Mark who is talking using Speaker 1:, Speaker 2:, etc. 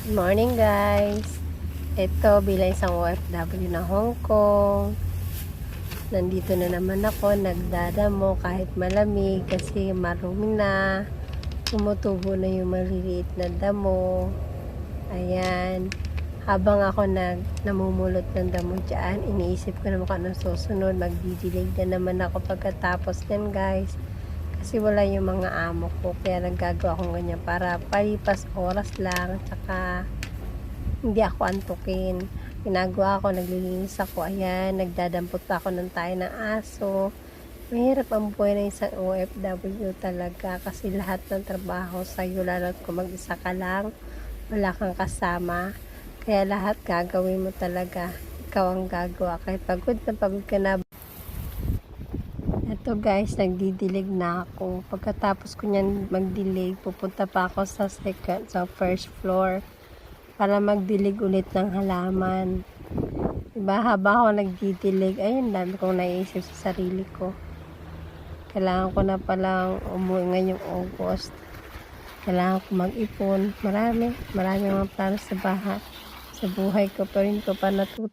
Speaker 1: Good morning guys. Ito bilang isang OFW na Hong Kong. Nandito na naman ako, nagdadamo kahit malamig kasi marumi na. Tumutubo na yung maliliit na damo. Ayan. Habang ako namumulot ng damo dyan, iniisip ko naman kung anong susunod. Magdidilig na naman ako pagkatapos yan guys. Kasi wala yung mga amo ko, kaya naggagawa akong ganyan para palipas oras lang, tsaka hindi ako antukin. Ginagawa ko, naglilinis ako, ayan, nagdadampot pa ako ng tayo ng aso. Mahirap ang buhay ng isang OFW talaga kasi lahat ng trabaho sa'yo, lalo't kung mag-isa ka lang, wala kang kasama. Kaya lahat gagawin mo talaga, ikaw ang gagawa. Kahit pagod ka na. Ito guys, nagdidilig na ako. Pagkatapos ko niyan magdilig, pupunta pa ako sa first floor para magdilig ulit ng halaman. Diba, habang ako nagdidilig, ayun, dami kong naisip sa sarili ko. Kailangan ko na palang umuwi ngayong August. Kailangan ko mag-ipon. Marami mga plano sa buhay ko, pero hindi ko pa natutunan.